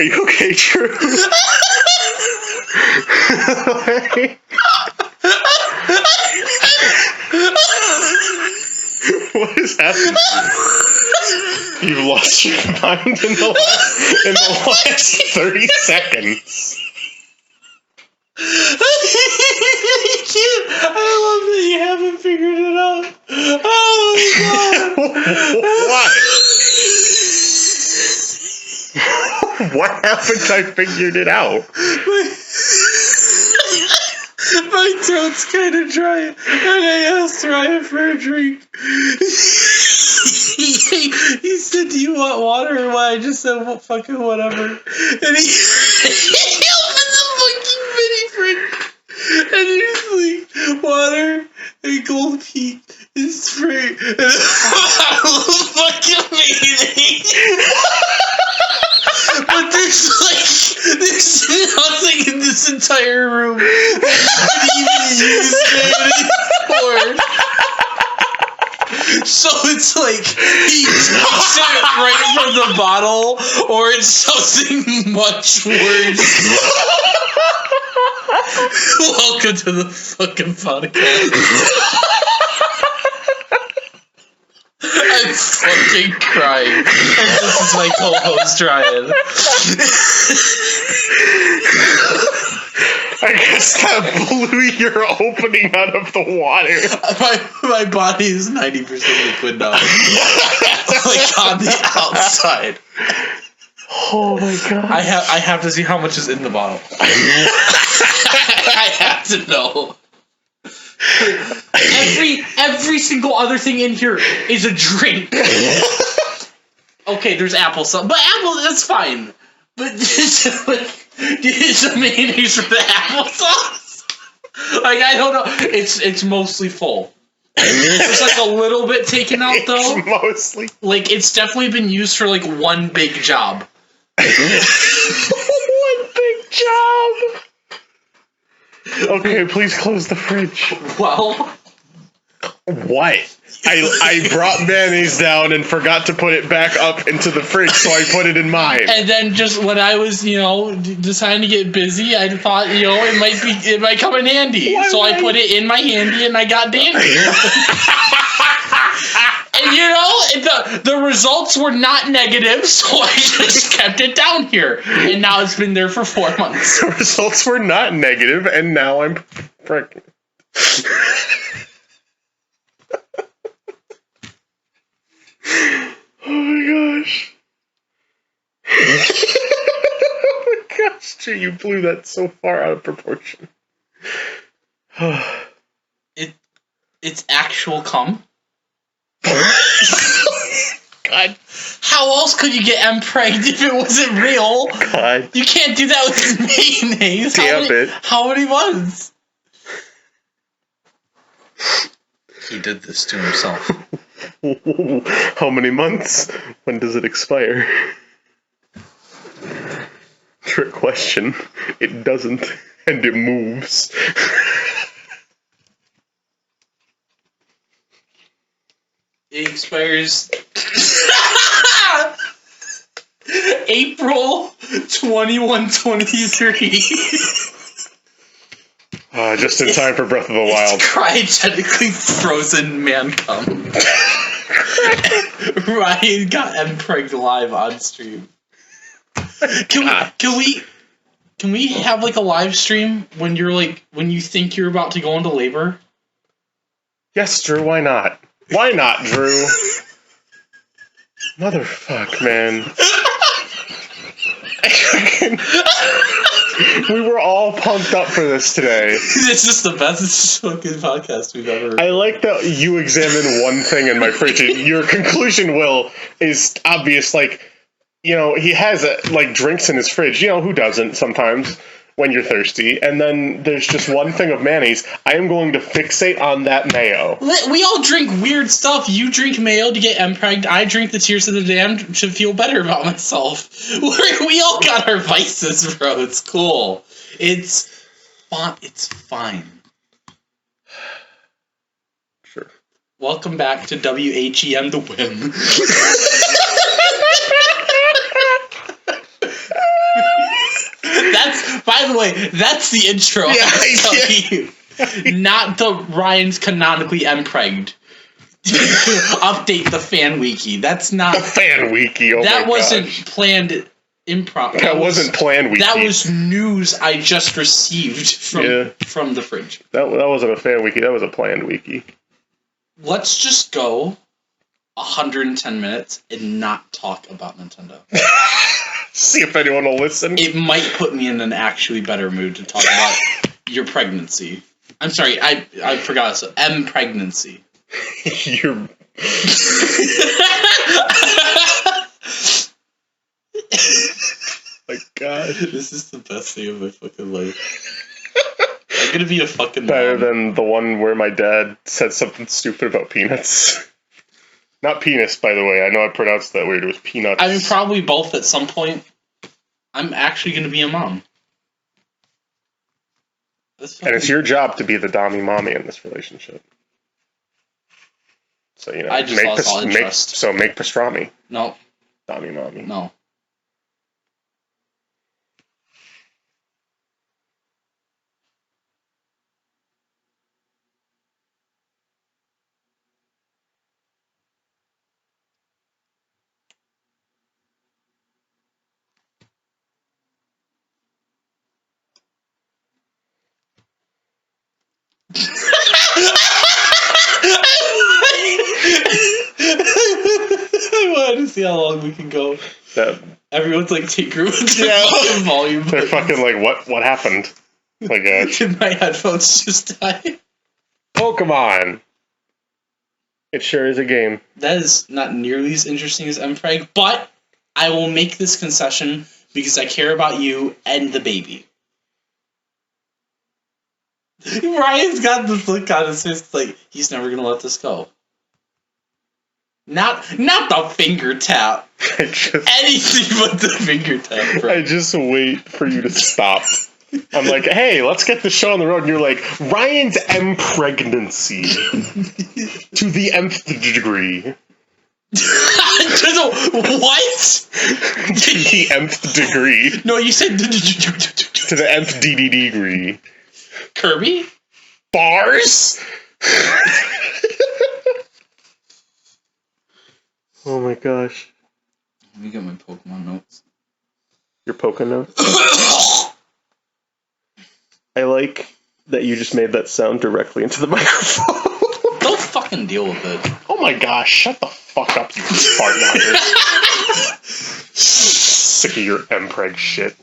Are you okay, Drew? What is happening? You've lost your mind in the last 30 seconds. I love that you haven't figured it out. Oh my God. What haven't I figured it out? My throat's kind of dry, and I asked Ryan for a drink. He said, "Do you want water or what?" I just said, "Well, fucking whatever." And he opened the fucking mini fridge, and there's like water and Gold Peak and Sprite and a bottle of fucking mayonnaise. But there's nothing in this entire room that you can even use mayonnaise for. So it's like he takes it right from the bottle, or it's something much worse. Welcome to the fucking podcast. I'm fucking crying. And this is my co-host, Ryan. I guess that blew your opening out of the water. My body is 90% liquid now. Like on the outside. Oh my god. I have to see how much is in the bottle. I have to know. Every single other thing in here is a drink. Okay, there's apple sauce, but apple, that's fine. But it's a mayonnaise for the applesauce. Like, I don't know. It's mostly full. There's like a little bit taken out though. It's mostly. Like, it's definitely been used for like one big job. One big job. Okay, please close the fridge. Well, what? I brought mayonnaise down and forgot to put it back up into the fridge, so I put it in mine. And then just when I was, deciding to get busy, I thought, it might come in handy. So I put it in my handy and I got dandy. And the results were not negative, so I just kept it down here. And now it's been there for 4 months. The results were not negative, and now I'm pregnant. Oh my gosh. Oh my gosh, Jay, you blew that so far out of proportion. It's actual cum. God. How else could you get impregned if it wasn't real? God. You can't do that with mayonnaise. How many months? He did this to himself. How many months? When does it expire? Trick question. It doesn't, and it moves. It expires April 21/23. Just in time for Breath of the Wild. It's cryogenically frozen man cum. Ryan got impregned live on stream. Can we have like a live stream when you think you're about to go into labor? Yes, Drew, why not? Why not, Drew? Motherfuck, man. We were all pumped up for this today. It's just the best fucking podcast we've ever. I like that you examine one thing in my fridge. Your conclusion, Will, is obvious. Like, he has drinks in his fridge. Who doesn't sometimes when you're thirsty? And then there's just one thing of mayonnaise. I am going to fixate on that mayo. We all drink weird stuff. You drink mayo to get impregned. I drink the Tears of the Damned to feel better about myself. We all got our vices, bro. It's cool. It's fine. Sure. Welcome back to WHEM The Whim. the way, that's the intro. Yeah, I'm telling you. Not the Ryan's canonically impregned. Update the fan wiki. That's not The fan wiki. Oh that my wasn't gosh. planned improv. That wasn't planned wiki. That was news I just received from the fridge. That wasn't a fan wiki. That was a planned wiki. Let's just go 110 minutes and not talk about Nintendo. See if anyone will listen. It might put me in an actually better mood to talk about your pregnancy. I'm sorry, I forgot. So, pregnancy. You're. My God. This is the best day of my fucking life. I'm gonna be a fucking Better mom. than the one where my dad said something stupid about peanuts. Not penis, by the way. I know I pronounced that weird. It was peanuts. I mean, probably both at some point. I'm actually gonna be a mom. And it's your job to be the dommy mommy in this relationship. So, you know, I just lost all interest. make pastrami. No. Dommy mommy. No. I wanted to see how long we can go. Everyone's like tinkering with their fucking volume. They're fucking like, what happened? Like, my headphones just died. Pokemon. It sure is a game. That is not nearly as interesting as MPreg, but I will make this concession because I care about you and the baby. Ryan's got this look on his face like he's never gonna let this go. Not the finger tap. Anything but the finger tap, bro. I just wait for you to stop. I'm like, hey, let's get the show on the road. And you're like, Ryan's pregnancy to the nth degree. To the what? To the nth degree. No, you said to the nth degree. Kirby? Bars? Oh my gosh. Let me get my Pokemon notes. Your Poké notes? I like that you just made that sound directly into the microphone. Don't fucking deal with it. Oh my gosh, shut the fuck up, you fart knocker. Sick of your MPreg shit.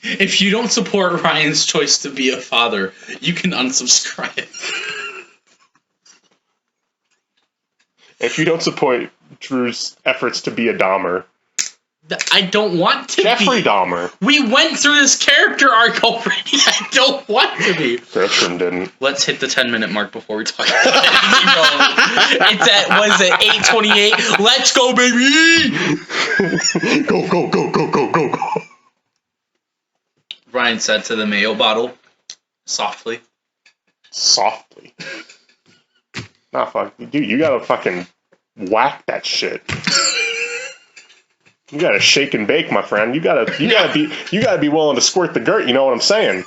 If you don't support Ryan's choice to be a father, you can unsubscribe. If you don't support Drew's efforts to be a Dahmer. I don't want to Jeffrey be. Dahmer. We went through this character arc already. I don't want to be. Bertram didn't. Let's hit the 10-minute mark before we talk about it. It's at, what is it, 8:28? Let's go, baby! Go, go, go, go, go, go, go. Ryan said to the mayo bottle, softly. Softly. Nah, fuck. Dude, you gotta fucking whack that shit. You gotta shake and bake, my friend. You gotta be willing to squirt the dirt. You know what I'm saying?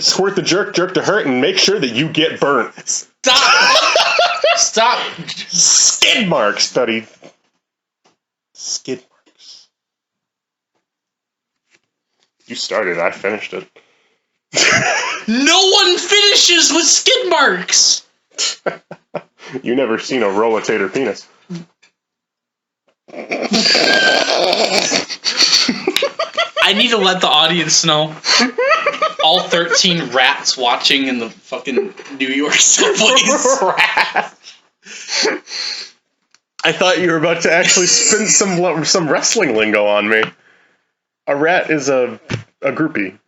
Squirt the jerk to hurt, and make sure that you get burnt. Stop! Skid marks, buddy. Skid marks. You started. I finished it. No one finishes with skid marks. You never seen a rollator penis. I need to let the audience know. All 13 rats watching in the fucking New York subways. I thought you were about to actually spin some wrestling lingo on me. A rat is a groupie,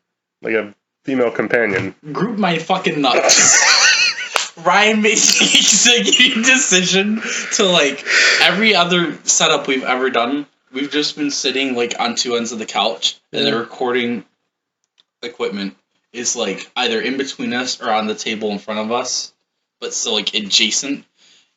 like a female companion. Group my fucking nuts. Ryan made the executive decision to, like, every other setup we've ever done, we've just been sitting, like, on two ends of the couch, and the recording equipment is, like, either in between us or on the table in front of us, but still, like, adjacent.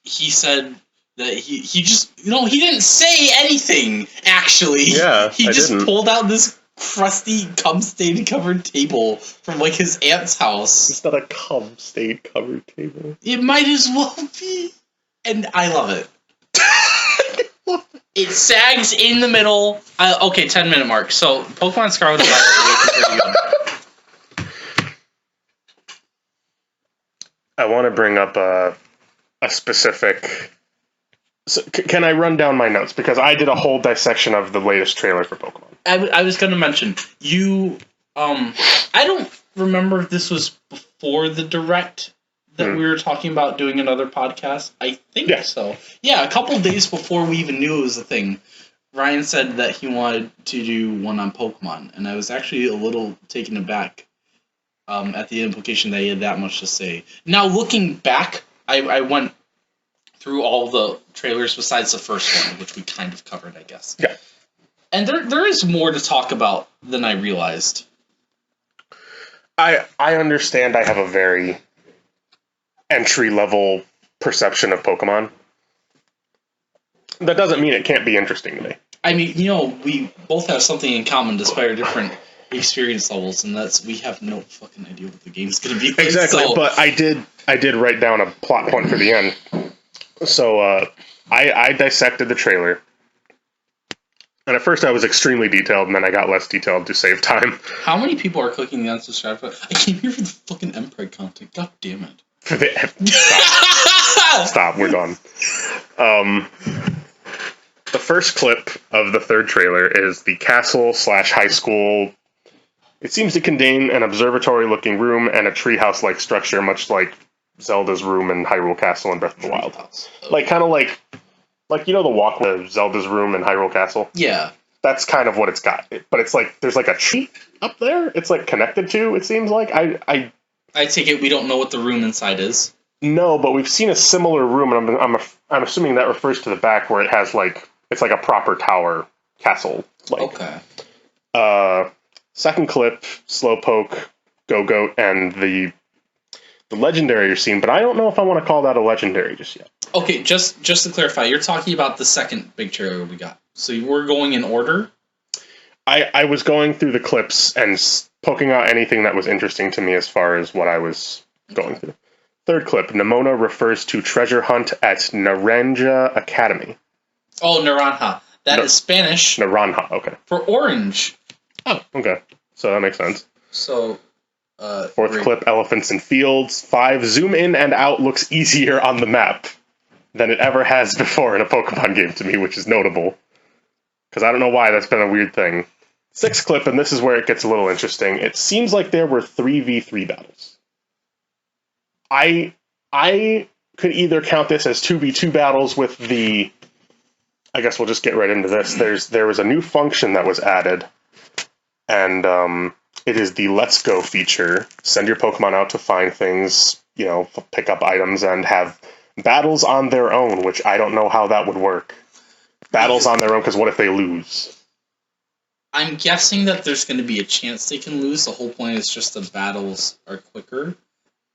He said that he just he didn't say anything actually. Yeah, he I just didn't. pulled out this crusty cum stain covered table from like his aunt's house. It's not a cum stain covered table. It might as well be, and I love it. It sags in the middle. Okay, 10-minute mark. So Pokemon Scarlet and Violet are looking pretty good. I want to bring up a specific. So, can I run down my notes because I did a whole dissection of the latest trailer for Pokemon. I was going to mention you. I don't remember if this was before the Direct that we were talking about doing another podcast. I think so. Yeah, a couple days before we even knew it was a thing, Ryan said that he wanted to do one on Pokemon, and I was actually a little taken aback at the implication that he had that much to say. Now, looking back, I went through all the trailers besides the first one, which we kind of covered, I guess. Yeah. And there is more to talk about than I realized. I understand I have a very entry-level perception of Pokemon. That doesn't mean it can't be interesting to me. I mean, we both have something in common despite our different experience levels, and that's we have no fucking idea what the game's going to be like. Exactly, but I did write down a plot point for the end. So I dissected the trailer. And at first I was extremely detailed, and then I got less detailed to save time. How many people are clicking the unsubscribe button? I came here for the fucking Mpreg content. God damn it. Stop, we're done. The first clip of the third trailer is the castle/high school. It seems to contain an observatory-looking room and a treehouse-like structure, much like Zelda's room in Hyrule Castle and Breath of the Wild. Like, kind of like the walkway of Zelda's room in Hyrule Castle. Yeah. That's kind of what it's got. But it's like, there's like a tree up there. It's like connected to, it seems like. I take it we don't know what the room inside is. No, but we've seen a similar room, and I'm assuming that refers to the back where it has like, it's like a proper tower castle. Okay. Second clip, Slowpoke, Go-Goat, and the legendary you're seeing, but I don't know if I want to call that a legendary just yet. Okay, just to clarify, you're talking about the second big trailer we got. So we're going in order? I was going through the clips and poking out anything that was interesting to me as far as what I was going through. Third clip, Nimona refers to treasure hunt at Naranja Academy. Oh, Naranja. That is Spanish. Naranja, okay. For orange. Oh, okay. So that makes sense. So, fourth clip, Elephants in Fields. 5, zoom in and out looks easier on the map than it ever has before in a Pokemon game to me, which is notable. Because I don't know why that's been a weird thing. Sixth clip, and this is where it gets a little interesting. It seems like there were 3v3 battles. I could either count this as 2v2 battles with the... I guess we'll just get right into this. There was a new function that was added, and it is the Let's Go feature. Send your Pokemon out to find things, pick up items, and have battles on their own, which I don't know how that would work. Battles on their own, because what if they lose? I'm guessing that there's going to be a chance they can lose. The whole point is just the battles are quicker.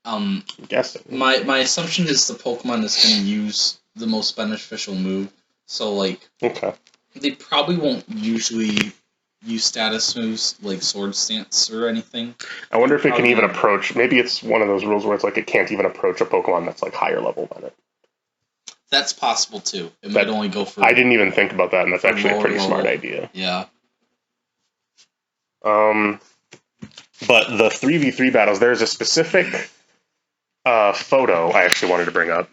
I'm guessing. My assumption is the Pokemon is going to use the most beneficial move. So, okay. They probably won't usually use status moves like Sword Stance or anything. I wonder if it can even approach... Maybe it's one of those rules where it's like it can't even approach a Pokemon that's higher level than it. That's possible, too. It might only go for... I didn't even think about that, and that's actually a pretty smart idea. Yeah. But the 3v3 battles, there's a specific photo I actually wanted to bring up.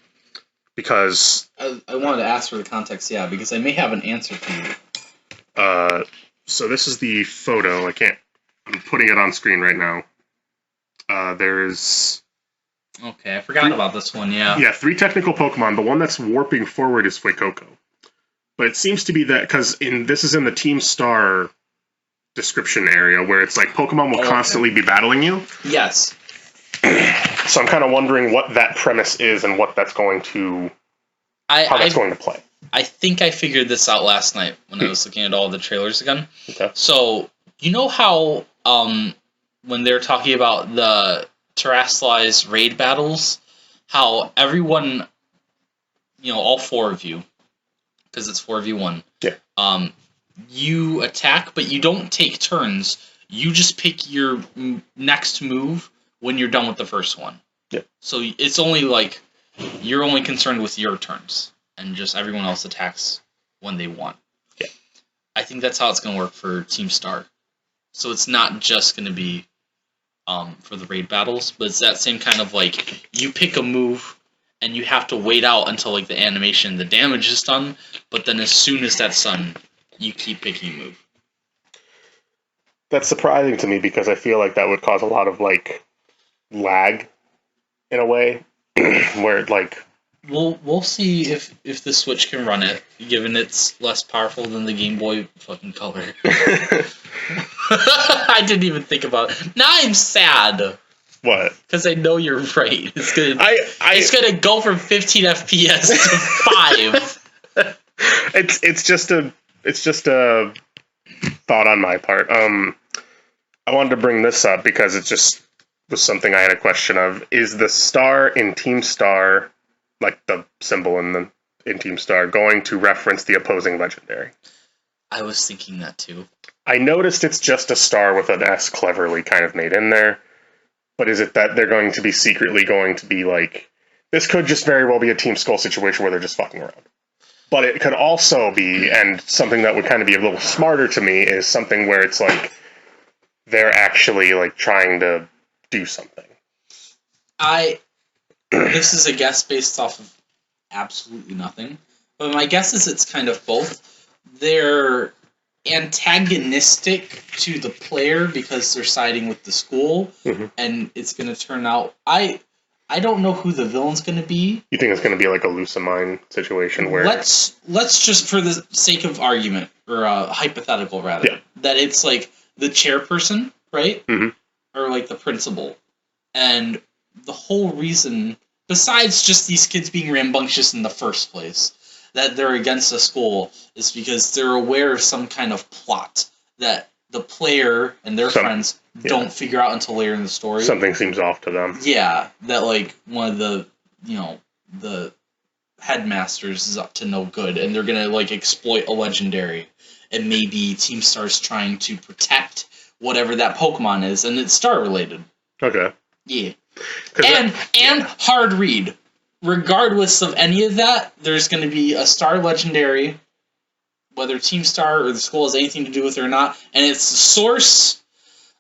Because... I wanted to ask for the context, yeah, because I may have an answer for you. So this is the photo. I'm putting it on screen right now. There's... Okay, I forgot about this one, yeah. Yeah, 3 technical Pokemon. The one that's warping forward is Fuecoco. But it seems to be that, because this is in the Team Star description area, where it's like Pokemon will constantly be battling you. Yes. So I'm kind of wondering what that premise is and what that's going to... how that's going to play. I think I figured this out last night when I was looking at all the trailers again. Okay. So, you know how when they're talking about the Terrestrialized raid battles, how everyone all four of you, because it's 4v1. Yeah. You attack, but you don't take turns. You just pick your next move when you're done with the first one. Yeah. So it's only like you're only concerned with your turns, and just everyone else attacks when they want. Yeah. I think that's how it's going to work for Team Star. So it's not just going to be for the raid battles, but it's that same kind of like you pick a move and you have to wait out until like the animation, the damage is done, but then as soon as that's done, you keep picking a move. That's surprising to me because I feel like that would cause a lot of like lag in a way where it, like we'll see if the Switch can run it, given it's less powerful than the Game Boy fucking Color. I didn't even think about it. Now I'm sad. What? Because I know you're right. It's gonna go from 15 FPS to 5. It's just a thought on my part. I wanted to bring this up because it just was something I had a question of. Is the star in Team Star, like the symbol in Team Star, going to reference the opposing legendary? I was thinking that too. I noticed it's just a star with an S cleverly kind of made in there. But is it that they're going to be secretly going to be like, this could just very well be a Team Skull situation where they're just fucking around. But it could also be, and something that would kind of be a little smarter to me, is something where it's like, they're actually like trying to do something. This is a guess based off of absolutely nothing. But my guess is it's kind of both. They're antagonistic to the player because they're siding with the school, and it's going to turn out... I don't know who the villain's going to be. You think it's going to be like a Lucamine situation where... Let's just, for the sake of argument, or hypothetical rather, that it's like the chairperson, right? Or like the principal. And the whole reason, besides just these kids being rambunctious in the first place, that they're against the school is because they're aware of some kind of plot that the player and their friends don't figure out until later in the story. Something seems off to them. Yeah, that like one of the, the headmasters is up to no good, and they're gonna like exploit a legendary, and maybe Team Star's trying to protect whatever that Pokemon is, and it's star related. Okay. Yeah. And hard read. Regardless of any of that, there's going to be a star legendary, whether Team Star or the school has anything to do with it or not, and it's the source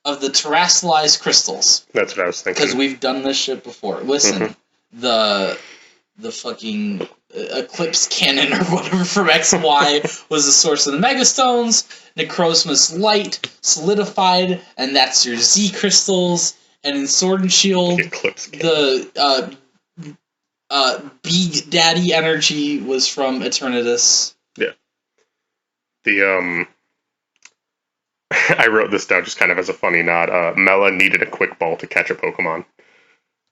of the terrestrialized crystals. That's what I was thinking. Because we've done this shit before. Listen, the fucking Eclipse Cannon or whatever from X and Y was the source of the Megastones. Necrozma's Light solidified, and that's your Z crystals. And in Sword and Shield, the Big Daddy energy was from Eternatus. Yeah. I wrote this down just kind of as a funny nod. Mela needed a quick ball to catch a Pokemon.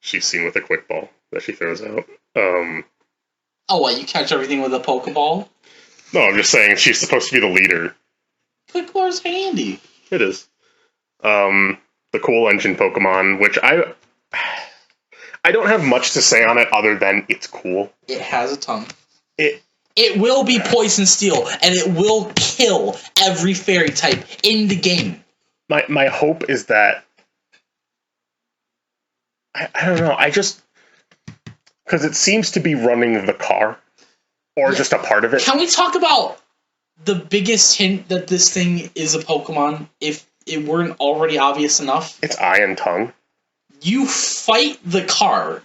She's seen with a quick ball that she throws out. Oh, what? You catch everything with a Pokeball? No, I'm just saying she's supposed to be the leader. Quick ball's handy. It is. The cool engine Pokemon, which I don't have much to say on it other than it's cool. It has a tongue. It will be Poison Steel, and it will kill every fairy type in the game. My hope is that... I don't know, because it seems to be running the car, or just a part of it. Can we talk about the biggest hint that this thing is a Pokemon, if it weren't already obvious enough? It's eye and tongue. You fight the car,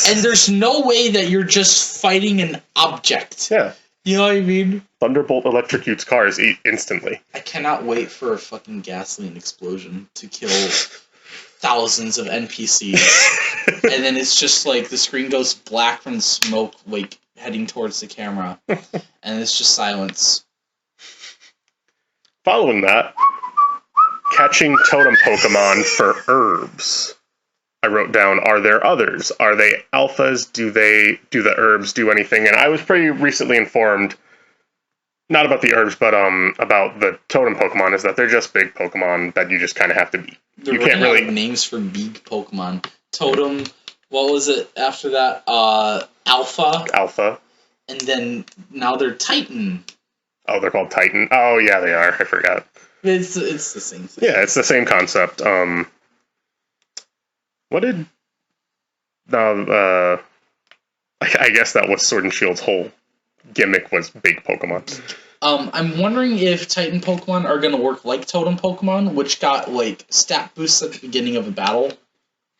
and there's no way that you're just fighting an object. Yeah. You know what I mean? Thunderbolt electrocutes cars instantly. I cannot wait for a fucking gasoline explosion to kill thousands of NPCs. And then it's just like the screen goes black from the smoke, like heading towards the camera. And it's just silence. Following that, catching totem Pokemon for herbs. I wrote down, are there others? Are they alphas? Do the herbs do anything? And I was pretty recently informed, not about the herbs, but about the totem Pokemon, is that they're just big Pokemon that you just kind of have to beat. You can't really have names for big Pokemon. Totem, what was it after that? Alpha. Alpha. and then now they're Titan. Oh, they're called Titan. Oh, yeah, they are. I forgot. It's the same thing. Yeah, it's the same concept. What did... I guess that was Sword and Shield's whole gimmick was big Pokemon. I'm wondering if Titan Pokemon are going to work like Totem Pokemon, which got, like, stat boosts at the beginning of a battle.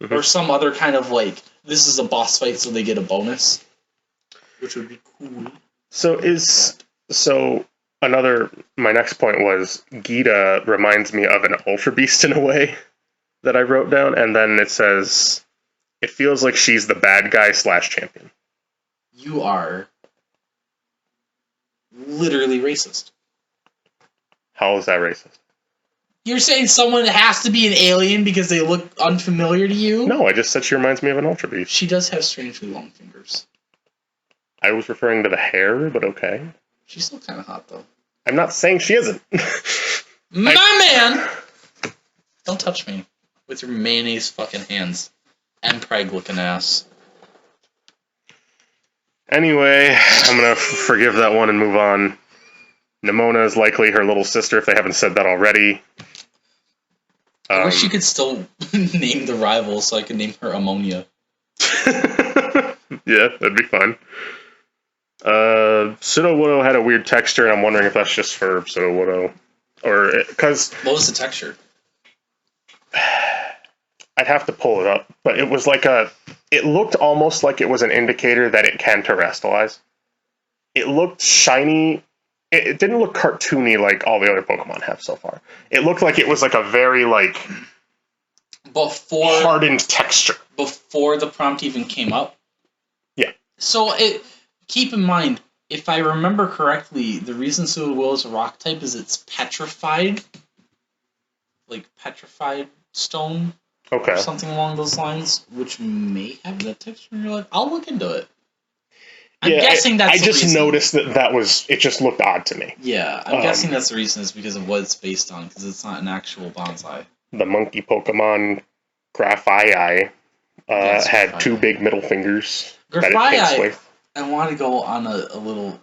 Mm-hmm. Or some other kind of, like, this is a boss fight, so they get a bonus. Which would be cool. My next point was, Geeta reminds me of an Ultra Beast in a way that I wrote down, and then it says, it feels like she's the bad guy / champion. You are literally racist. How is that racist? You're saying someone has to be an alien because they look unfamiliar to you? No, I just said she reminds me of an Ultra Beast. She does have strangely long fingers. I was referring to the hair, but okay. She's still kind of hot, though. I'm not saying she isn't. Man! Don't touch me with your mayonnaise fucking hands. And preg-looking ass. Anyway, I'm gonna forgive that one and move on. Nimona is likely her little sister, if they haven't said that already. I wish you could still name the rival so I could name her Ammonia. Yeah, that'd be fun. Sudowoodo had a weird texture, and I'm wondering if that's just for Sudowoodo. Or, because... What was the texture? I'd have to pull it up, but it was like it looked almost like it was an indicator that it can terrestrialize. It looked shiny. It didn't look cartoony like all the other Pokemon have so far. It looked like it was like a very, like, hardened texture. Before the prompt even came up? Yeah. So, keep in mind, if I remember correctly, the reason Sudowoodo is a rock type is it's petrified. Like, petrified stone. Okay. Or something along those lines, which may have that texture in your life. I'll look into it. I'm guessing that's the reason. Noticed that it just looked odd to me. Yeah, I'm guessing that's the reason is because of what it's based on, because it's not an actual bonsai. The monkey Pokemon, Grafaiai, had 2 big middle fingers. Grafaiai, I want to go on a little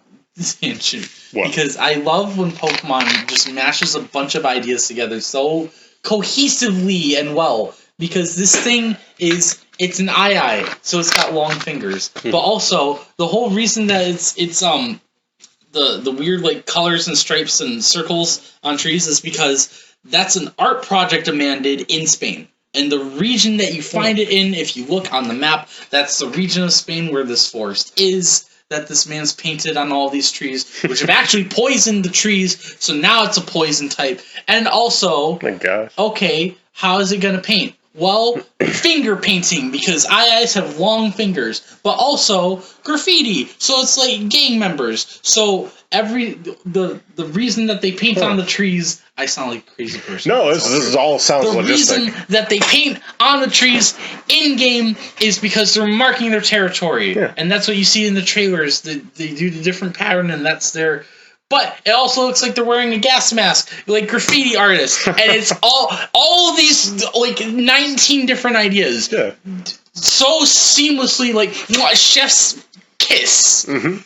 tangent. What? Because I love when Pokemon just mashes a bunch of ideas together so cohesively and well. Because this thing it's an eye, so it's got long fingers. But also, the whole reason that it's the weird like colors and stripes and circles on trees is because that's an art project a man did in Spain. And the region that you find it in, if you look on the map, that's the region of Spain where this forest is, that this man's painted on all these trees, which have actually poisoned the trees, so now it's a poison type. And also, my gosh. Okay, how is it going to paint? Well, finger painting, because eyes have long fingers, but also graffiti, so it's like gang members. So the reason that they paint on the trees, I sound like a crazy person. No, this all sounds logistic. The reason that they paint on the trees in game is because they're marking their territory, and that's what you see in the trailers. They do the different pattern, and that's their. But it also looks like they're wearing a gas mask, like graffiti artists, and it's all of these like 19 different ideas, so seamlessly, like chef's kiss. Mm-hmm.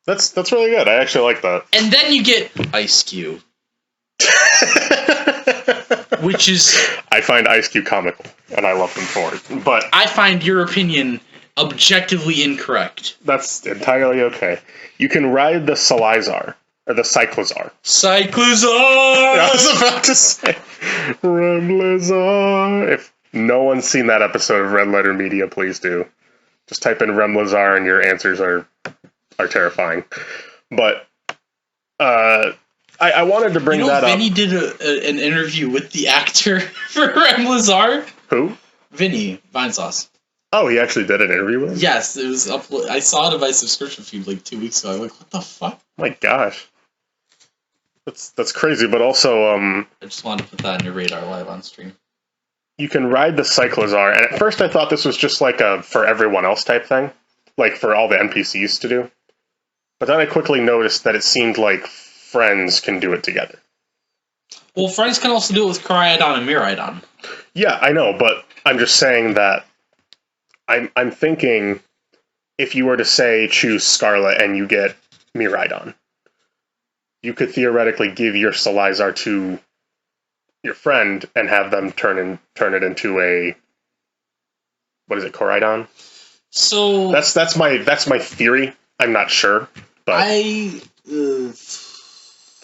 That's really good. I actually like that. And then you get Ice Cube, which is I find Ice Cube comical, and I love him for it. But I find your opinion objectively incorrect. That's entirely okay. You can ride the Salazar. Or the Cyclizar. I was about to say Remlazar. If no one's seen that episode of Red Letter Media, please do. Just type in Remlazar and your answers are terrifying. But I wanted to bring that up. Vinny did an interview with the actor for Remlazar. Who? Vinny Vinesauce. Oh, he actually did an interview with him? Yes, it was I saw it in my subscription feed like 2 weeks ago. I'm like, what the fuck? My gosh. That's crazy, but also I just wanted to put that on your radar live on stream. You can ride the Cyclizar, and at first I thought this was just like a for everyone else type thing, like for all the NPCs to do. But then I quickly noticed that it seemed like friends can do it together. Well, friends can also do it with Koraidon and Miraidon. Yeah, I know, but I'm just saying that I'm thinking if you were to say choose Scarlet and you get Miraidon, you could theoretically give your Salazar to your friend and have them turn it into a, what is it, Koraidon? So that's my theory. I'm not sure, but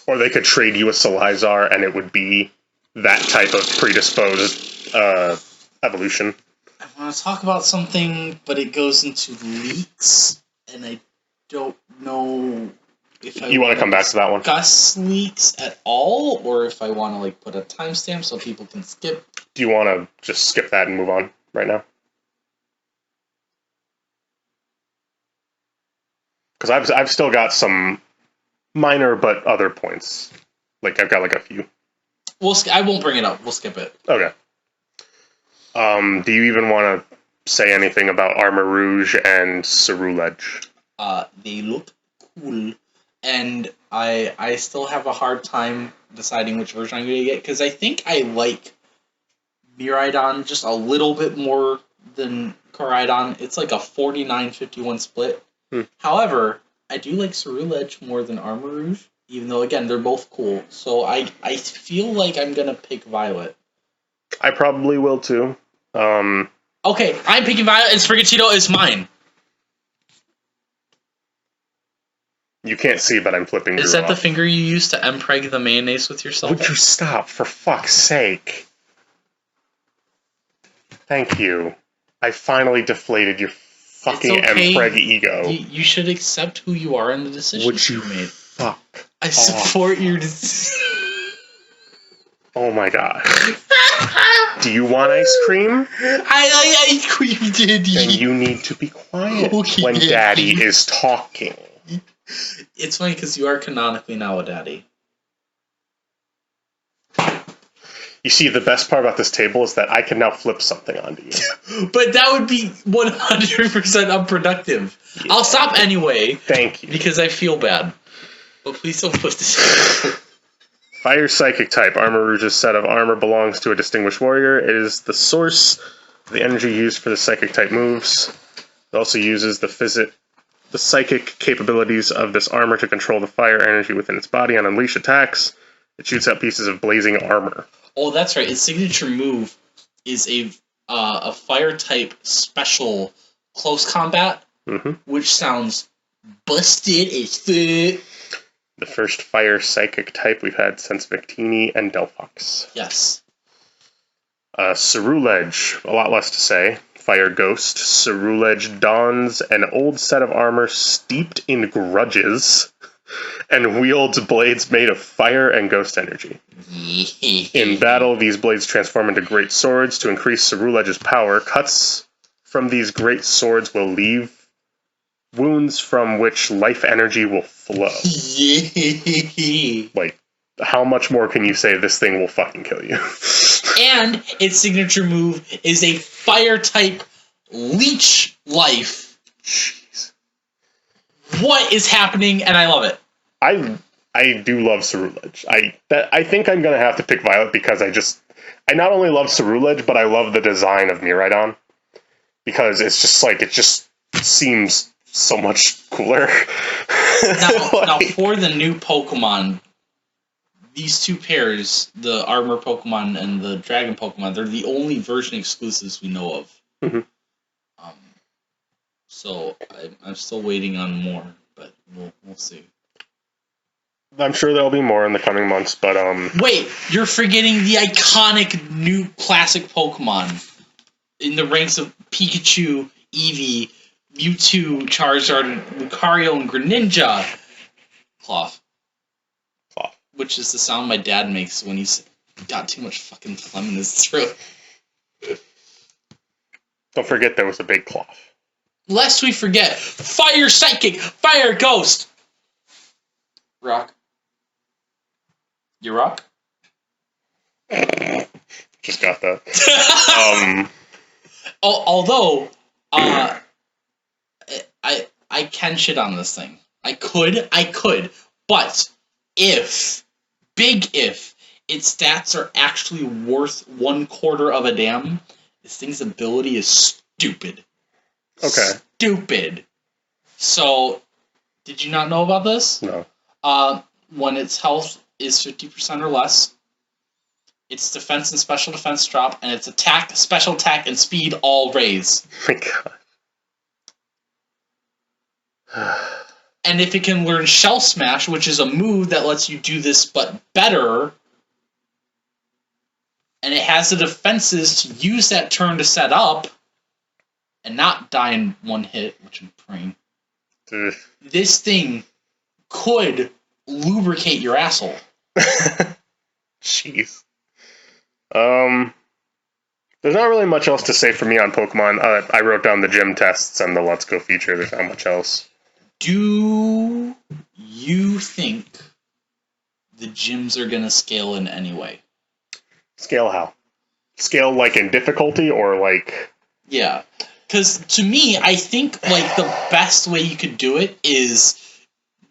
or they could trade you a Salazar and it would be that type of predisposed evolution. I want to talk about something, but it goes into leaks, and I don't know if I want to come back to that one. Discuss leaks at all, or if I want to like put a timestamp so people can skip. Do you want to just skip that and move on right now? Because I've still got some minor but other points. Like I've got like a few. I won't bring it up. We'll skip it. Okay. Do you even want to say anything about Armor Rouge and Cerulege? They look cool, and I still have a hard time deciding which version I'm going to get, because I think I like Miraidon just a little bit more than Koraidon. It's like a 49-51 split. However, I do like Cerulege more than Armor Rouge, even though, again, they're both cool. So I feel like I'm going to pick Violet. I probably will too. Okay, I'm picking Violet, and Sprigatito is mine. You can't see, but I'm flipping. Is that the finger you used to empreg the mayonnaise with yourself? Would you stop, for fuck's sake? Thank you. I finally deflated your fucking empreg ego. You should accept who you are and the decisions you made. Fuck. I support your decision. Oh my god. Do you want ice cream? I like ice cream, Daddy. Then you need to be quiet when Daddy is talking. It's funny because you are canonically now a daddy. You see, the best part about this table is that I can now flip something onto you. But that would be 100% unproductive. Yeah. I'll stop anyway. Thank you. Because I feel bad. But please don't put this. Fire Psychic type. Armor Rouge's set of armor belongs to a distinguished warrior. It is the source of the energy used for the Psychic type moves. It also uses the psychic capabilities of this armor to control the fire energy within its body and unleash attacks. It shoots out pieces of blazing armor. Oh, that's right. Its signature move is a fire type special close combat, which sounds busted as fuck. The first fire psychic type we've had since Victini and Delphox. Yes. Cerulege, a lot less to say. Fire Ghost. Cerulege dons an old set of armor steeped in grudges and wields blades made of fire and ghost energy. In battle, these blades transform into great swords to increase Cerulege's power. Cuts from these great swords will leave wounds from which life energy will flow. Like, how much more can you say this thing will fucking kill you? And its signature move is a fire type leech life. Jeez. What is happening? And I love it. I do love Cerulege. I think I'm gonna have to pick Violet because I not only love Cerulege, but I love the design of Miraidon. Because it's just like, it just seems so much cooler. Now for the new Pokemon, these two pairs, the Armor Pokemon and the Dragon Pokemon, they're the only version exclusives we know of. Mm-hmm. So I'm still waiting on more, but we'll see. I'm sure there'll be more in the coming months, but Wait, you're forgetting the iconic new classic Pokemon in the ranks of Pikachu, Eevee, Mewtwo, Charizard, Lucario, and Greninja. Cloth. Which is the sound my dad makes when he's got too much fucking phlegm in his throat. Don't forget there was a big cloth. Lest we forget, Fire Psychic, Fire Ghost! Rock. You rock? Just got that. Although, I can shit on this thing. I could, but big if, its stats are actually worth 1/4 of a damn, this thing's ability is stupid. Okay. Stupid. So, did you not know about this? No. When its health is 50% or less, its defense and special defense drop, and its attack, special attack, and speed all raise. My God. And if it can learn Shell Smash, which is a move that lets you do this but better, and it has the defenses to use that turn to set up and not die in one hit, which I'm praying, this thing could lubricate your asshole. Jeez. There's not really much else to say for me on Pokemon. I wrote down the gym tests and the Let's Go feature. There's not much else. Do you think the gyms are going to scale in any way? Scale how? Scale like in difficulty or like... Yeah. Because to me, I think like the best way you could do it is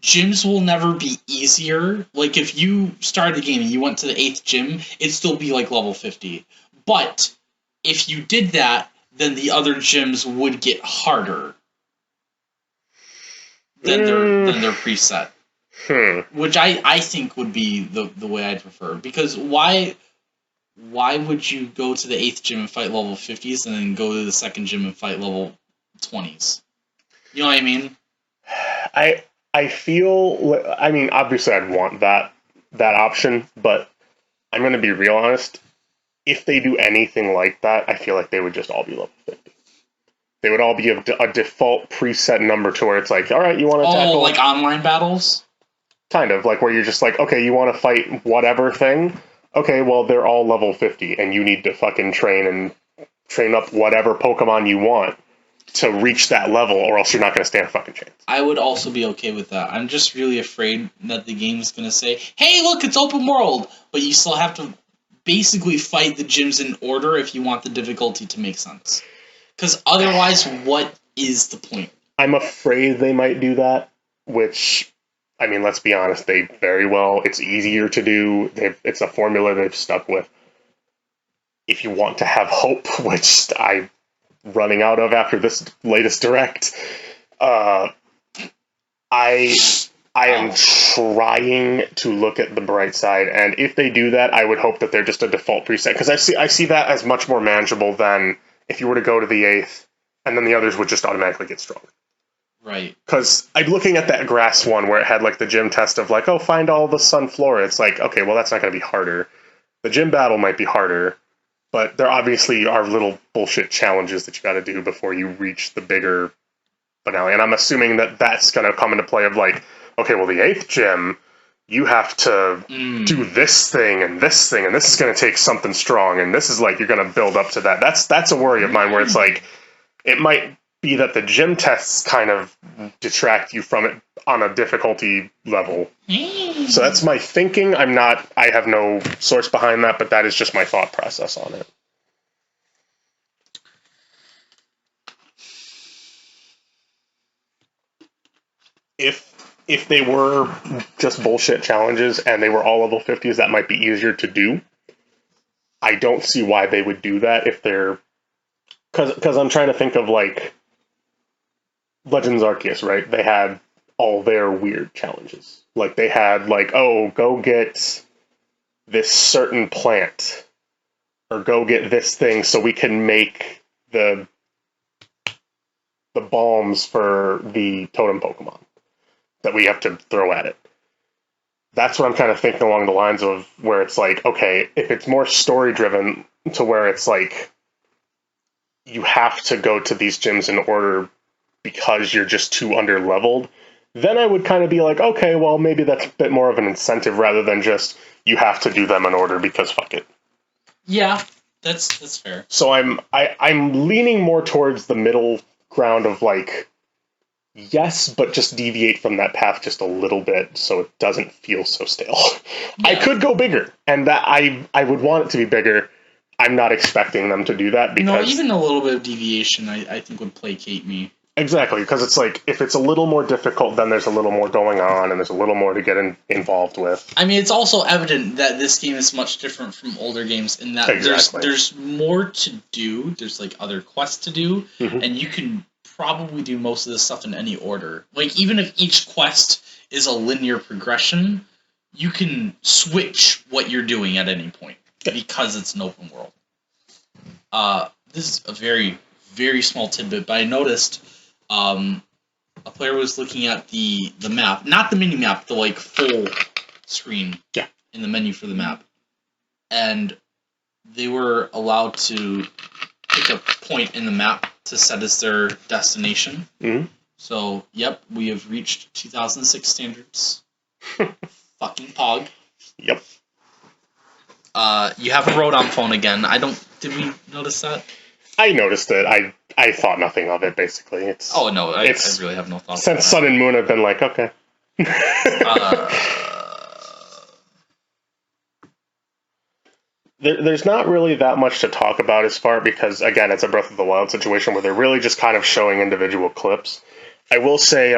gyms will never be easier. Like if you started the game and you went to the 8th gym, it'd still be like level 50. But if you did that, then the other gyms would get harder than their preset. Which I think would be the way I'd prefer. Because why would you go to the 8th gym and fight level 50s and then go to the 2nd gym and fight level 20s? You know what I mean? I feel... I mean, obviously I'd want that option, but I'm going to be real honest. If they do anything like that, I feel like they would just all be level 50. They would all be a default preset number to where it's like, all right, you want to tackle... Oh, like online battles? Kind of, like where you're just like, okay, you want to fight whatever thing? Okay, well, they're all level 50, and you need to fucking train up whatever Pokemon you want to reach that level, or else you're not going to stand a fucking chance. I would also be okay with that. I'm just really afraid that the game's going to say, hey, look, it's open world, but you still have to basically fight the gyms in order if you want the difficulty to make sense. Because otherwise, what is the point? I'm afraid they might do that, which, I mean, let's be honest, they very well, it's easier to do, it's a formula they've stuck with. If you want to have hope, which I'm running out of after this latest direct, I am trying to look at the bright side, and if they do that, I would hope that they're just a default preset, because I see that as much more manageable than if you were to go to the 8th, and then the others would just automatically get stronger. Right. Because I'm looking at that grass one where it had like the gym test of like, oh, find all the Sunflora. It's like, okay, well, that's not going to be harder. The gym battle might be harder, but there obviously are little bullshit challenges that you got to do before you reach the bigger finale. And I'm assuming that that's going to come into play of like, okay, well, the 8th gym, you have to do this thing, and this is going to take something strong, and this is like, you're going to build up to that. That's a worry of mine where it's like, it might be that the gym tests kind of detract you from it on a difficulty level. So that's my thinking. I have no source behind that, but that is just my thought process on it. If they were just bullshit challenges and they were all level 50s, that might be easier to do. I don't see why they would do that if they're... Because I'm trying to think of, like, Legends Arceus, right? They had all their weird challenges. Like, they had, like, oh, go get this certain plant. Or go get this thing so we can make the balms for the totem Pokemon that we have to throw at it. That's what I'm kind of thinking along the lines of where it's like, okay, if it's more story-driven to where it's like, you have to go to these gyms in order because you're just too under-leveled, then I would kind of be like, okay, well, maybe that's a bit more of an incentive rather than just, you have to do them in order because fuck it. Yeah, that's fair. So I'm leaning more towards the middle ground of like, yes, but just deviate from that path just a little bit so it doesn't feel so stale. Yeah. I could go bigger, and that I would want it to be bigger. I'm not expecting them to do that because... No, even a little bit of deviation I think would placate me. Exactly, because it's like, if it's a little more difficult, then there's a little more going on, and there's a little more to get involved with. I mean, it's also evident that this game is much different from older games in that there's more to do, there's like other quests to do, and you can probably do most of this stuff in any order. Like, even if each quest is a linear progression, you can switch what you're doing at any point because it's an open world. This is a very, very small tidbit, but I noticed a player was looking at the map, not the mini map, the like full screen in the menu for the map, and they were allowed to pick a point in the map to set as their destination. Mm-hmm. So, yep, we have reached 2006 standards. Fucking pog. Yep. You have a Rodon phone again. Did we notice that? I noticed it. I thought nothing of it, basically. Oh, no, I really have no thought since of it. Sun and Moon have been like, okay. There's not really that much to talk about as far, because, again, it's a Breath of the Wild situation where they're really just kind of showing individual clips. I will say,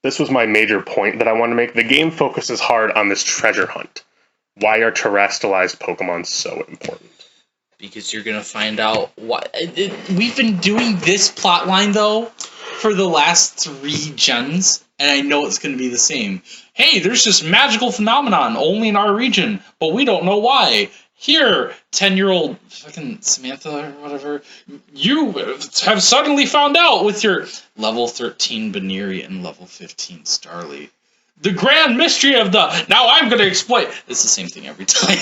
this was my major point that I want to make. The game focuses hard on this treasure hunt. Why are terrestrialized Pokemon so important? Because you're going to find out why. We've been doing this plotline, though, for the last 3 gens, and I know it's going to be the same. Hey, there's this magical phenomenon only in our region, but we don't know why. Here, 10-year-old fucking Samantha or whatever, you have suddenly found out with your level 13 Baneri and level 15 Starly. The grand mystery of now I'm going to exploit. It's the same thing every time.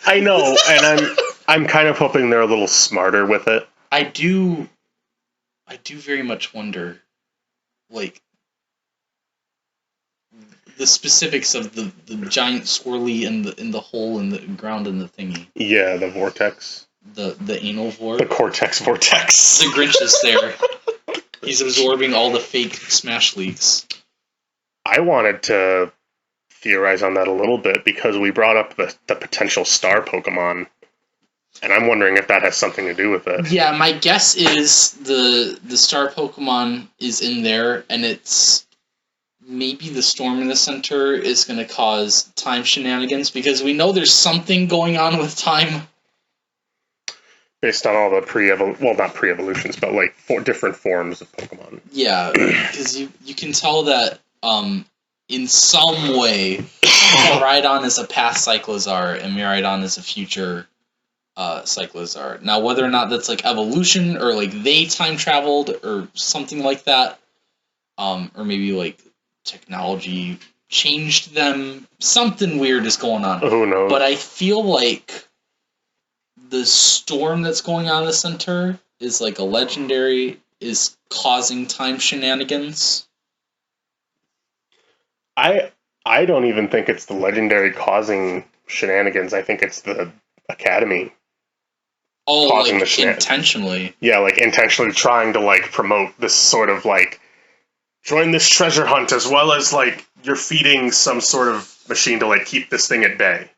I know, and I'm kind of hoping they're a little smarter with it. I do very much wonder, like, the specifics of the giant swirly in the hole in the ground in the thingy. Yeah, the vortex. The anal vortex. The cortex vortex. The Grinch is there. He's absorbing all the fake smash leaks. I wanted to theorize on that a little bit because we brought up the potential star Pokemon, and I'm wondering if that has something to do with it. Yeah, my guess is the star Pokemon is in there, and it's maybe the storm in the center is going to cause time shenanigans, because we know there's something going on with time. Based on all the not pre-evolutions, but like 4 different forms of Pokemon. Yeah, because you can tell that in some way Miraidon is a past Cyclizar and Miraidon is a future Cyclizar. Now, whether or not that's like evolution or like they time traveled or something like that, or maybe like technology changed them, something weird is going on. Who knows? But I feel like the storm that's going on in the center is like a legendary, is causing time shenanigans. I don't even think it's the legendary causing shenanigans. I think it's the Academy. Oh, causing like intentionally. Yeah, like intentionally trying to like promote this sort of like join this treasure hunt, as well as like you're feeding some sort of machine to like keep this thing at bay.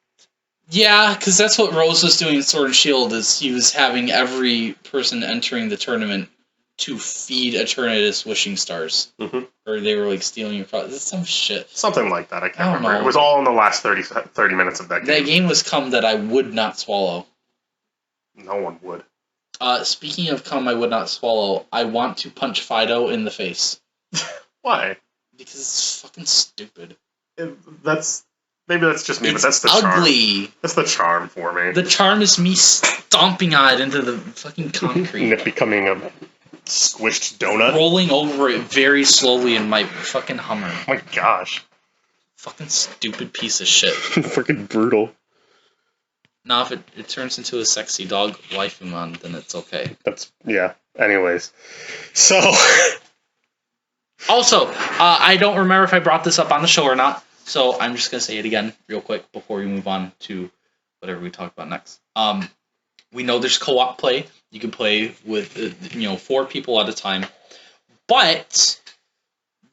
Yeah, because that's what Rose was doing in Sword and Shield, is he was having every person entering the tournament to feed Eternatus wishing stars. Mm-hmm. Or they were like stealing your product. That's some shit. Something like that, I can't remember. It was all in the last 30 minutes of that game. That game was cum that I would not swallow. No one would. Speaking of cum I would not swallow, I want to punch Fido in the face. Why? Because it's fucking stupid. Maybe that's just me, but that's the ugly. Charm. That's the charm for me. The charm is me stomping on it into the fucking concrete. And it becoming a squished donut? Rolling over it very slowly in my fucking Hummer. Oh my gosh. Fucking stupid piece of shit. Freaking brutal. Now, if it turns into a sexy dog waifumon, then it's okay. Yeah. Anyways. So... Also, I don't remember if I brought this up on the show or not, so I'm just going to say it again real quick before we move on to whatever we talk about next. We know there's co-op play. You can play with 4 people at a time, but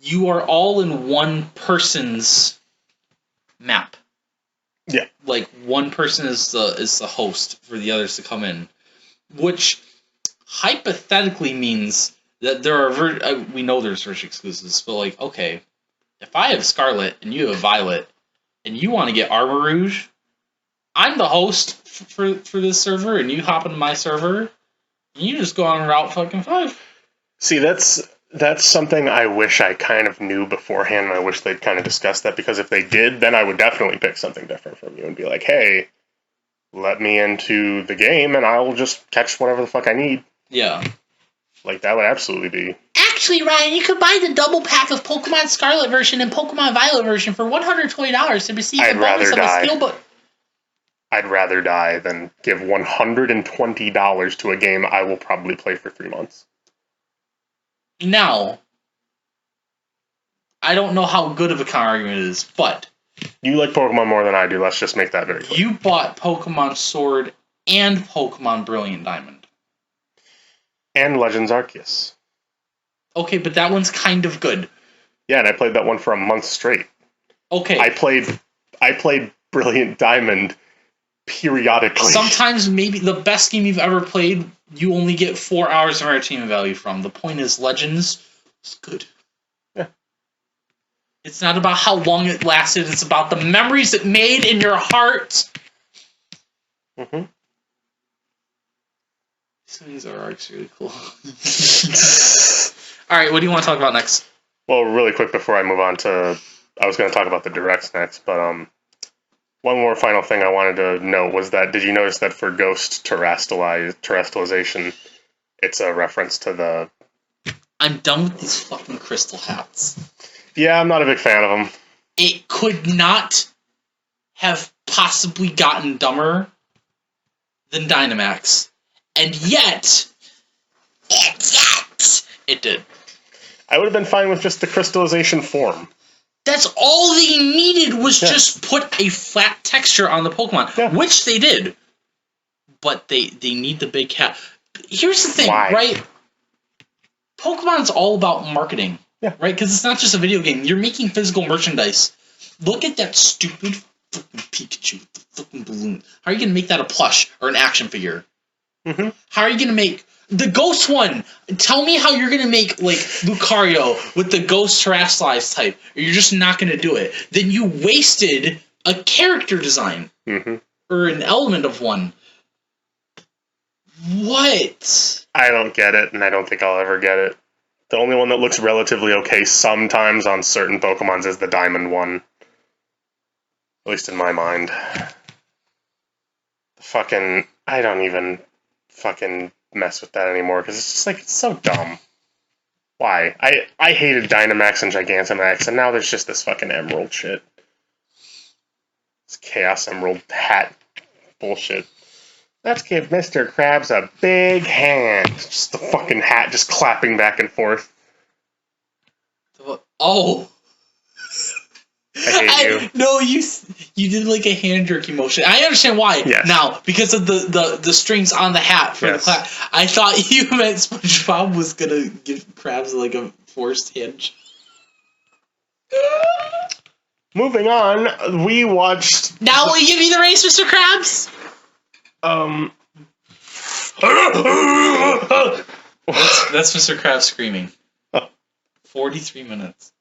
you are all in one person's map. Yeah, like one person is the host for the others to come in, which hypothetically means that there are we know there's Search exclusives, but like, okay, if I have Scarlet and you have Violet, and you want to get Arbor Rouge, I'm the host for this server, and you hop into my server, and you just go on Route fucking 5. See, that's something I wish I kind of knew beforehand. And I wish they'd kind of discussed that, because if they did, then I would definitely pick something different from you and be like, hey, let me into the game and I'll just catch whatever the fuck I need. Yeah. Like, that would absolutely be. Actually, Ryan, you could buy the double pack of Pokemon Scarlet version and Pokemon Violet version for $120 to receive the bonus of a steelbook. I'd rather die than give $120 to a game I will probably play for 3 months. Now, I don't know how good of a counter argument it is, but you like Pokemon more than I do. Let's just make that very clear. You bought Pokemon Sword and Pokemon Brilliant Diamond. And Legends Arceus. Okay, but that one's kind of good. Yeah, and I played that one for a month straight. Okay. I played Brilliant Diamond periodically. Sometimes maybe the best game you've ever played, you only get 4 hours of entertainment value from. The point is, Legends is good. Yeah. It's not about how long it lasted, it's about the memories it made in your heart. Mm-hmm. Some of these arcs are really cool. Alright, what do you want to talk about next? Well, really quick before I move on to... I was going to talk about the directs next, but one more final thing I wanted to note was that, did you notice that for Ghost terrestrialization, it's a reference to the... I'm done with these fucking crystal hats. Yeah, I'm not a big fan of them. It could not have possibly gotten dumber than Dynamax. And yet, it did. I would have been fine with just the crystallization form. That's all they needed was just put a flat texture on the Pokemon, which they did. But they need the big hat. Here's the thing, right? Pokemon's all about marketing, right? Because it's not just a video game. You're making physical merchandise. Look at that stupid fucking Pikachu with the fucking balloon. How are you going to make that a plush or an action figure? Mm-hmm. How are you going to make... The Ghost one! Tell me how you're going to make, like, Lucario with the Ghost Terrestrialized type. Or you're just not going to do it. Then you wasted a character design. Mm-hmm. Or an element of one. What? I don't get it, and I don't think I'll ever get it. The only one that looks relatively okay sometimes on certain Pokemons is the Diamond one. At least in my mind. Fucking... I don't even fucking mess with that anymore, because it's just like, it's so dumb. Why? I hated Dynamax and Gigantamax, and now there's just this fucking Emerald shit. This Chaos Emerald hat bullshit. Let's give Mr. Krabs a big hand. Just the fucking hat just clapping back and forth. Oh! I hate you. No, you did like a hand jerky motion. I understand why now, because of the strings on the hat for the clap. I thought you meant SpongeBob was gonna give Krabs like a forced hinge. Moving on, we watched... Now will you give me the race, Mr. Krabs? That's Mr. Krabs screaming. 43 minutes.